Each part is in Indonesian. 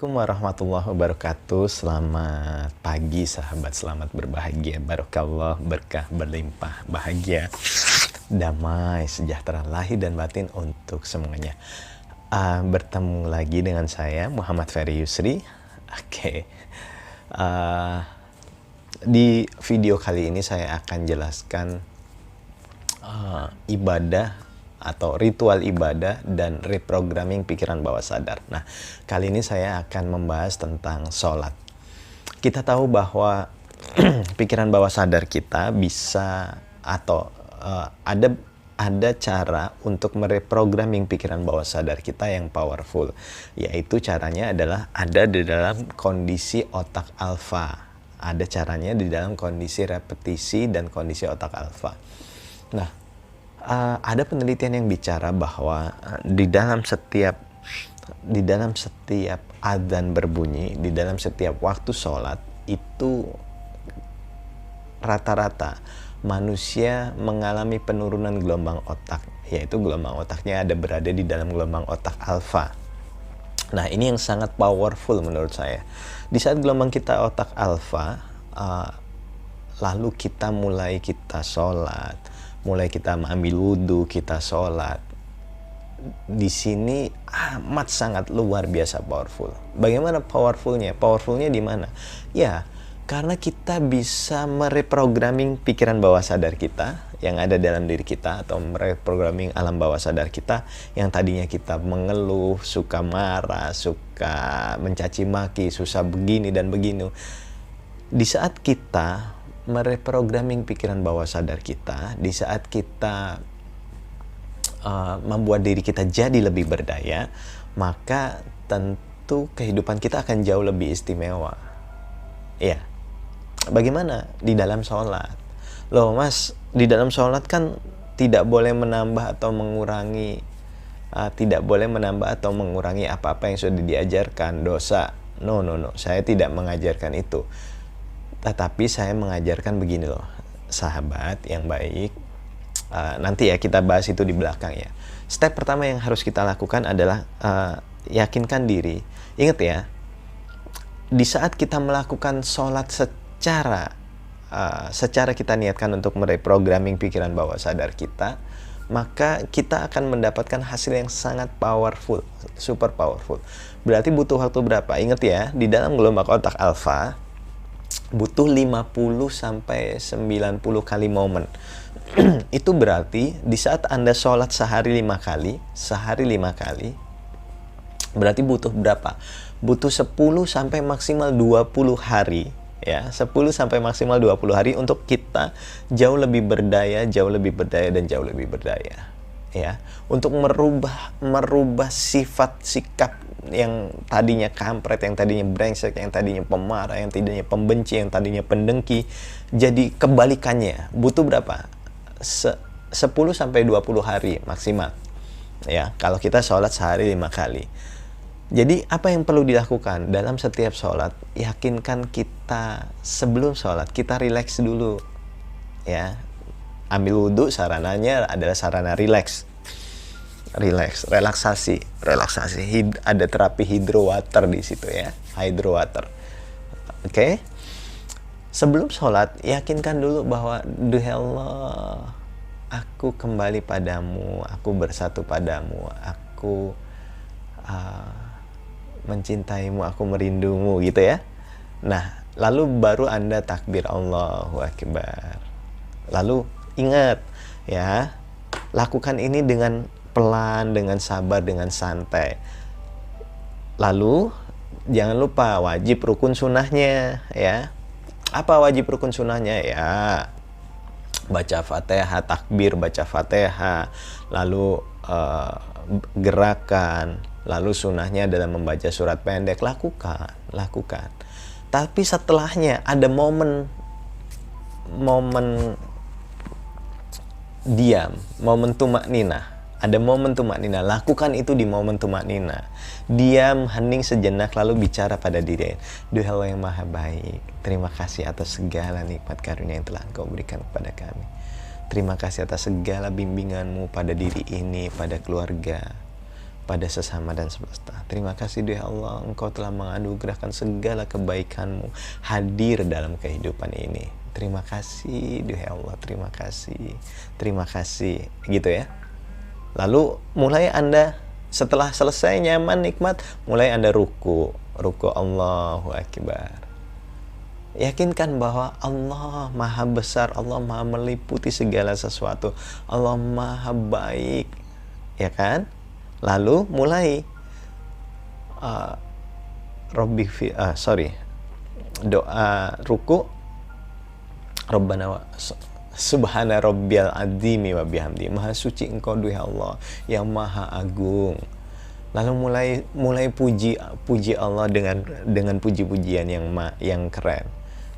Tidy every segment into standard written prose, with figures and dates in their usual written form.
Assalamualaikum warahmatullahi wabarakatuh. Selamat pagi sahabat, selamat berbahagia. Barokallah, berkah berlimpah, bahagia, damai, sejahtera lahir dan batin untuk semuanya. Bertemu lagi dengan saya Muhammad Ferry Yusri. Di video kali ini saya akan jelaskan ibadah atau ritual ibadah dan reprogramming pikiran bawah sadar. Nah, kali ini saya akan membahas tentang sholat. Kita tahu bahwa pikiran bawah sadar kita bisa atau ada cara untuk mereprogramming pikiran bawah sadar kita yang powerful, yaitu caranya adalah ada di dalam kondisi otak alfa. Ada caranya di dalam kondisi repetisi dan kondisi otak alfa. Nah, ada penelitian yang bicara bahwa di dalam setiap adzan berbunyi, di dalam setiap waktu sholat itu rata-rata manusia mengalami penurunan gelombang otak, yaitu gelombang otaknya berada di dalam gelombang otak alfa. Nah, ini yang sangat powerful menurut saya. Di saat gelombang kita otak alfa, lalu kita sholat, mulai kita ambil wudhu, kita sholat. Di sini amat sangat luar biasa powerful. Bagaimana powerfulnya? Powerfulnya di mana? Ya, karena kita bisa mereprogramming pikiran bawah sadar kita yang ada dalam diri kita, atau mereprogramming alam bawah sadar kita yang tadinya kita mengeluh, suka marah, suka mencaci maki, susah begini dan begini. Di saat kita mereprogramming pikiran bawah sadar kita, di saat kita membuat diri kita jadi lebih berdaya, maka tentu kehidupan kita akan jauh lebih istimewa. Ya, bagaimana di dalam sholat? Loh mas, di dalam sholat kan tidak boleh menambah atau mengurangi, apa-apa yang sudah diajarkan, dosa. No, saya tidak mengajarkan itu. Tetapi saya mengajarkan begini loh, sahabat yang baik. Nanti ya kita bahas itu di belakang ya. Step pertama yang harus kita lakukan adalah yakinkan diri. Ingat ya, di saat kita melakukan sholat secara kita niatkan untuk mereprogramming pikiran bawah sadar kita, maka kita akan mendapatkan hasil yang sangat powerful, super powerful. Berarti butuh waktu berapa? Ingat ya, di dalam gelombang otak alfa butuh 50 sampai 90 kali momen. Itu berarti di saat Anda sholat sehari 5 kali, berarti butuh berapa? Butuh 10 sampai maksimal 20 hari. Ya, 10 sampai maksimal 20 hari untuk kita jauh lebih berdaya dan jauh lebih berdaya. Ya, untuk merubah sifat sikap yang tadinya kampret, yang tadinya brengsek, yang tadinya pemarah, yang tadinya pembenci, yang tadinya pendengki, jadi kebalikannya. Butuh berapa? 10 sampai 20 hari maksimal. Ya, kalau kita sholat sehari 5 kali. Jadi apa yang perlu dilakukan dalam setiap sholat? Yakinkan kita sebelum sholat kita rileks dulu. Ya, ambil wudhu, sarananya adalah sarana relaksasi. Ada terapi hydrowater di situ ya, hydrowater. Oke. Sebelum sholat, yakinkan dulu bahwa duh Allah, aku kembali padamu, aku bersatu padamu, aku mencintaimu, aku merindumu, gitu ya. Nah, lalu baru Anda takbir Allahu Akbar. Lalu ingat ya, lakukan ini dengan pelan, dengan sabar, dengan santai. Lalu jangan lupa wajib rukun sunnahnya ya. Apa wajib rukun sunnahnya? Ya, baca Fatihah, takbir, baca Fatihah, lalu gerakan, lalu sunnahnya adalah membaca surat pendek. Lakukan. Tapi setelahnya ada momen diam, momen tumak ninah. Ada momen tumak nina, lakukan itu di momen tumak nina. Diam, hening sejenak, lalu bicara pada diri. Duh Allah yang maha baik, terima kasih atas segala nikmat karunia yang telah Engkau berikan kepada kami. Terima kasih atas segala bimbinganmu pada diri ini, pada keluarga, pada sesama dan semesta. Terima kasih duhai Allah, Engkau telah menganugerahkan segala kebaikan-Mu hadir dalam kehidupan ini. Terima kasih duhai Allah, terima kasih, gitu ya. Lalu mulai Anda setelah selesai nyaman, nikmat, mulai Anda ruku Allahu Akbar. Yakinkan bahwa Allah maha besar, Allah maha meliputi segala sesuatu, Allah maha baik, ya kan? Lalu mulai doa ruku, Rabbana Subhana Rabbiyal Azimi wa bihamdi. Maha suci Engkau duhai Allah yang maha agung. Lalu mulai puji Allah dengan puji-pujian yang keren.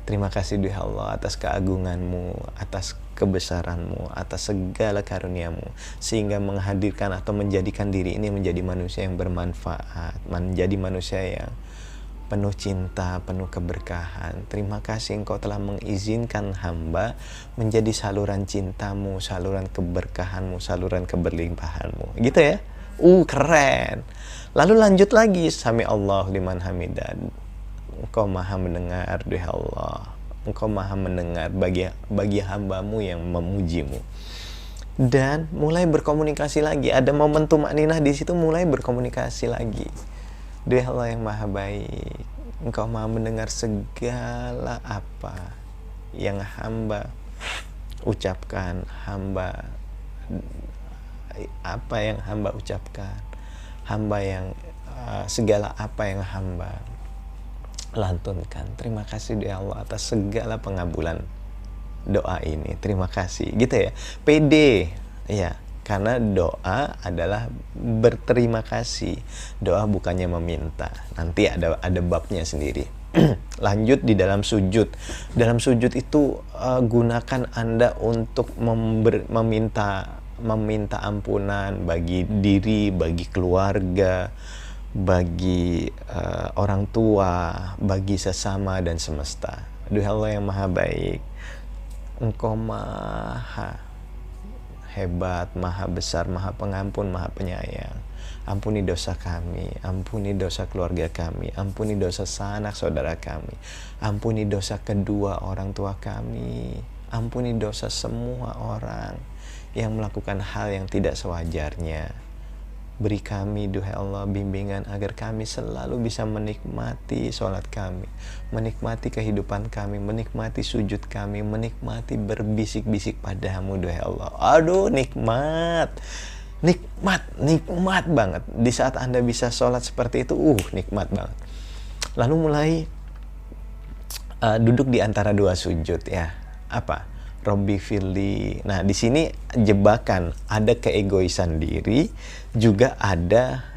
Terima kasih duhai Allah atas keagungan-Mu, atas kebesaran-Mu, atas segala karunia-Mu, sehingga menghadirkan atau menjadikan diri ini menjadi manusia yang bermanfaat, menjadi manusia yang penuh cinta, penuh keberkahan. Terima kasih Engkau telah mengizinkan hamba menjadi saluran cinta-Mu, saluran keberkahan-Mu, saluran keberlimpahan-Mu. Gitu ya. Keren. Lalu lanjut lagi, Sami Allahu liman hamidah. Engkau maha mendengar duhai Allah. Engkau maha mendengar bagi hamba-Mu yang memuji-Mu. Dan mulai berkomunikasi lagi. Ada momentum tumakninah di situ, mulai berkomunikasi lagi. Duhai Allah yang maha baik, Engkau maha mendengar segala apa yang hamba ucapkan, segala apa yang hamba lantunkan. Terima kasih duhai Allah atas segala pengabulan doa ini. Terima kasih, gitu ya. Pede, ya. Karena doa adalah berterima kasih. Doa bukannya meminta. Nanti ada babnya sendiri. Lanjut di dalam sujud. Dalam sujud itu gunakan Anda untuk meminta ampunan bagi diri, bagi keluarga, bagi orang tua, bagi sesama dan semesta. Duhai Allah yang maha baik, Engkau maha hebat, maha besar, maha pengampun, maha penyayang. Ampuni dosa kami, ampuni dosa keluarga kami, ampuni dosa sanak saudara kami, ampuni dosa kedua orang tua kami, ampuni dosa semua orang yang melakukan hal yang tidak sewajarnya. Beri kami duhai Allah bimbingan agar kami selalu bisa menikmati sholat kami, menikmati kehidupan kami, menikmati sujud kami, menikmati berbisik-bisik padamu duhai Allah. Aduh, nikmat banget. Di saat Anda bisa sholat seperti itu, nikmat banget. Lalu mulai duduk di antara dua sujud ya. Apa? Robbi firli. Nah, di sini jebakan, ada keegoisan diri, juga ada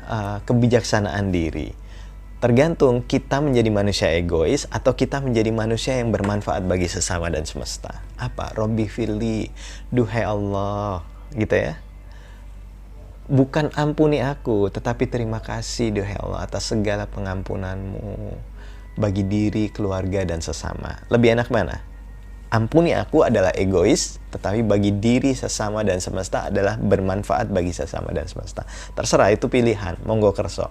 kebijaksanaan diri. Tergantung kita menjadi manusia egois atau kita menjadi manusia yang bermanfaat bagi sesama dan semesta. Apa? Robbi firli, duhai Allah, gitu ya. Bukan ampuni aku, tetapi terima kasih duhai Allah atas segala pengampunan-Mu bagi diri, keluarga, dan sesama. Lebih enak mana? Ampuni aku adalah egois, tetapi bagi diri, sesama, dan semesta adalah bermanfaat bagi sesama dan semesta. Terserah, itu pilihan, monggo kerso.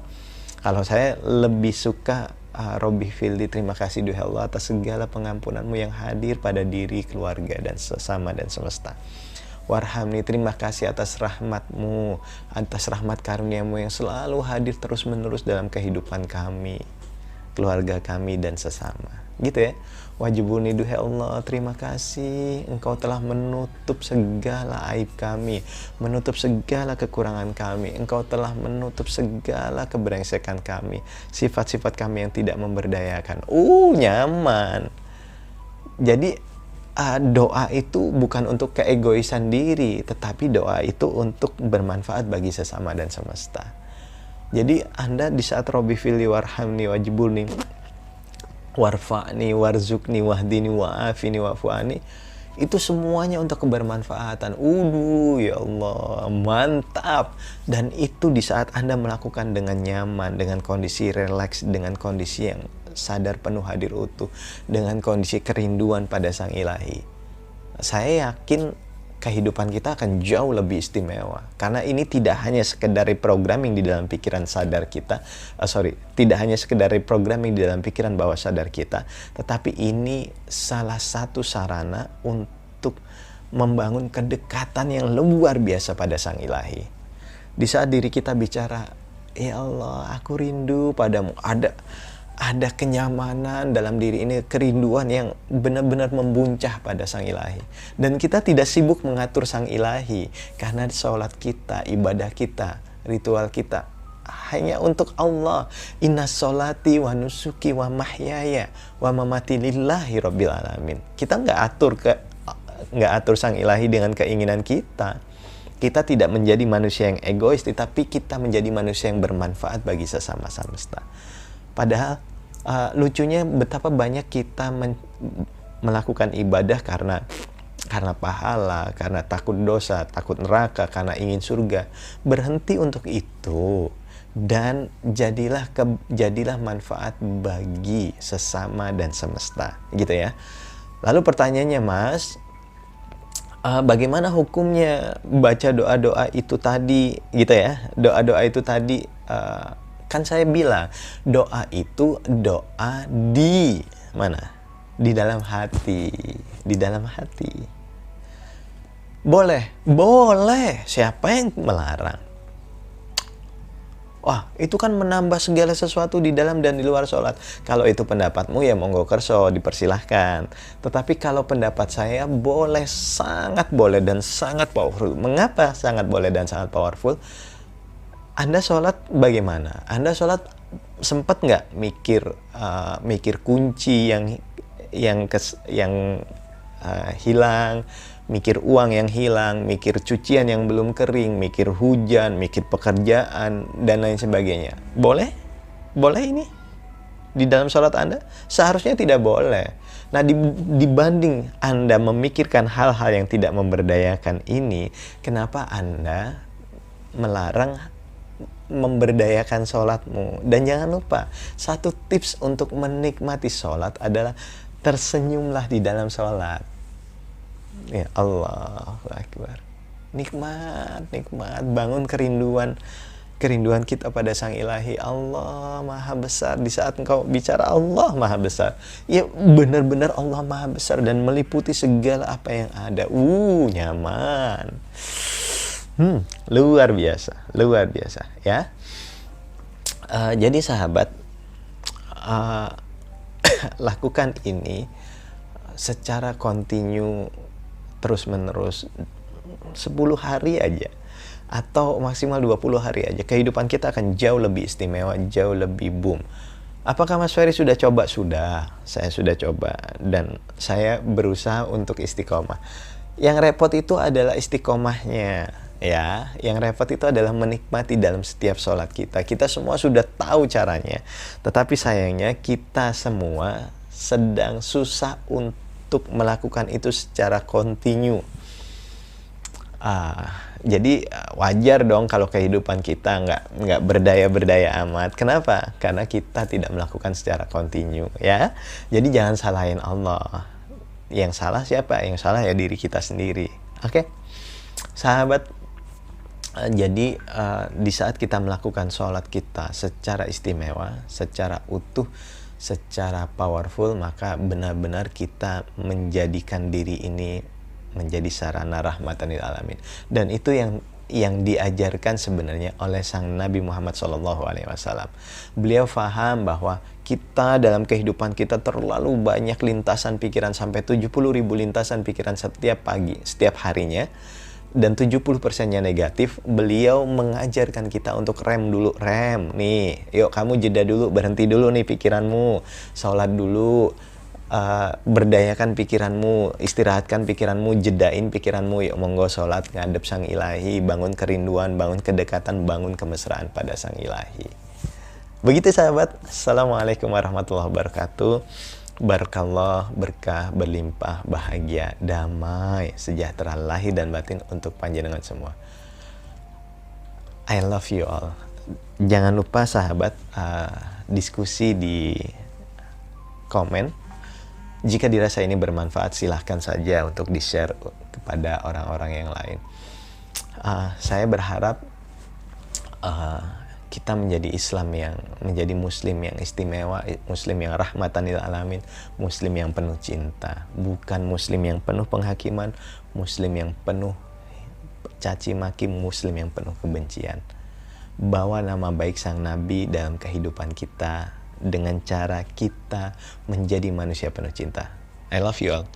Kalau saya lebih suka Robbi firli, terima kasih duhai Allah atas segala pengampunan-Mu yang hadir pada diri, keluarga, dan sesama dan semesta. Warhamni, terima kasih atas rahmat-Mu, atas rahmat karunia-Mu yang selalu hadir terus-menerus dalam kehidupan kami, keluarga kami, dan sesama. Gitu ya. Wajibuni duhai Allah, terima kasih Engkau telah menutup segala aib kami, menutup segala kekurangan kami. Engkau telah menutup segala kebrengsekan kami, sifat-sifat kami yang tidak memberdayakan. Nyaman. Jadi doa itu bukan untuk keegoisan diri, tetapi doa itu untuk bermanfaat bagi sesama dan semesta. Jadi Anda di saat Robbi firli warhamni wajibulni warfa'ni warzukni wahdini wa'afini wa'fu'ani, itu semuanya untuk kebermanfaatan. Ya Allah, mantap. Dan itu di saat Anda melakukan dengan nyaman, dengan kondisi rileks, dengan kondisi yang sadar penuh hadir utuh, dengan kondisi kerinduan pada Sang Ilahi. Saya yakin kehidupan kita akan jauh lebih istimewa. Karena ini tidak hanya sekedar reprogramming di dalam pikiran sadar kita, tidak hanya sekedar reprogramming di dalam pikiran bawah sadar kita, tetapi ini salah satu sarana untuk membangun kedekatan yang luar biasa pada Sang Ilahi. Di saat diri kita bicara, ya Allah, aku rindu padamu, ada kenyamanan dalam diri ini, kerinduan yang benar-benar membuncah pada Sang Ilahi. Dan kita tidak sibuk mengatur Sang Ilahi, karena sholat kita, ibadah kita, ritual kita hanya untuk Allah. Inna sholati wa nusuki wa mahyaya wa mamati lillahi rabbil alamin. Kita nggak atur Sang Ilahi dengan keinginan kita. Kita tidak menjadi manusia yang egois, tetapi kita menjadi manusia yang bermanfaat bagi sesama semesta. Padahal lucunya betapa banyak kita melakukan ibadah karena pahala, karena takut dosa, takut neraka, karena ingin surga. Berhenti untuk itu dan jadilah manfaat bagi sesama dan semesta, gitu ya. Lalu pertanyaannya, Mas, bagaimana hukumnya baca doa-doa itu tadi, gitu ya? Doa-doa itu tadi, kan saya bilang doa itu doa di mana? Di dalam hati, di dalam hati. Boleh. Siapa yang melarang? Wah, itu kan menambah segala sesuatu di dalam dan di luar sholat. Kalau itu pendapatmu, ya monggo kerso, dipersilahkan. Tetapi kalau pendapat saya, boleh, sangat boleh dan sangat powerful. Mengapa sangat boleh dan sangat powerful? Anda sholat bagaimana? Anda sholat sempat nggak mikir kunci yang hilang, mikir uang yang hilang, mikir cucian yang belum kering, mikir hujan, mikir pekerjaan, dan lain sebagainya? Boleh? Boleh ini? Di dalam sholat Anda? Seharusnya tidak boleh. Nah, dibanding Anda memikirkan hal-hal yang tidak memberdayakan ini, kenapa Anda melarang memberdayakan sholatmu? Dan jangan lupa, satu tips untuk menikmati sholat adalah tersenyumlah di dalam sholat. Ya Allah, Akbar. Nikmat, bangun kerinduan kita pada Sang Ilahi. Allah Maha Besar. Di saat engkau bicara Allah Maha Besar, ya benar-benar Allah Maha Besar dan meliputi segala apa yang ada. Nyaman. Luar biasa ya. Jadi sahabat, lakukan ini secara kontinu, terus menerus 10 hari aja atau maksimal 20 hari aja. Kehidupan kita akan jauh lebih istimewa, jauh lebih boom. Apakah Mas Ferry sudah coba? Sudah, saya sudah coba dan saya berusaha untuk istiqomah. Yang repot itu adalah istiqomahnya. Ya, yang repot itu adalah menikmati dalam setiap sholat kita. Kita semua sudah tahu caranya, tetapi sayangnya kita semua sedang susah untuk melakukan itu secara kontinu. Jadi wajar dong kalau kehidupan kita nggak berdaya amat. Kenapa? Karena kita tidak melakukan secara kontinu, ya. Jadi jangan salahin Allah. Yang salah siapa? Yang salah ya diri kita sendiri. Oke, sahabat. Jadi di saat kita melakukan sholat kita secara istimewa, secara utuh, secara powerful, maka benar-benar kita menjadikan diri ini menjadi sarana rahmatan lil alamin. Dan itu yang diajarkan sebenarnya oleh sang Nabi Muhammad SAW. Beliau faham bahwa kita dalam kehidupan kita terlalu banyak lintasan pikiran, sampai 70.000 lintasan pikiran setiap pagi, setiap harinya. Dan 70%-nya negatif. Beliau mengajarkan kita untuk rem dulu. Rem, nih, yuk kamu jeda dulu, berhenti dulu nih pikiranmu, sholat dulu, berdayakan pikiranmu, istirahatkan pikiranmu, jedain pikiranmu, yuk monggo sholat, ngadep Sang Ilahi, bangun kerinduan, bangun kedekatan, bangun kemesraan pada Sang Ilahi. Begitu sahabat. Assalamualaikum warahmatullahi wabarakatuh. Barakallah, berkah, berlimpah, bahagia, damai, sejahtera lahir dan batin untuk panjenengan semua. I love you all. Jangan lupa sahabat, diskusi di komen. Jika dirasa ini bermanfaat, silahkan saja untuk di-share kepada orang-orang yang lain. Saya berharap kita menjadi menjadi muslim yang istimewa, muslim yang rahmatan lil alamin, muslim yang penuh cinta, bukan muslim yang penuh penghakiman, muslim yang penuh caci maki, muslim yang penuh kebencian. Bawa nama baik sang Nabi dalam kehidupan kita dengan cara kita menjadi manusia penuh cinta. I love you all.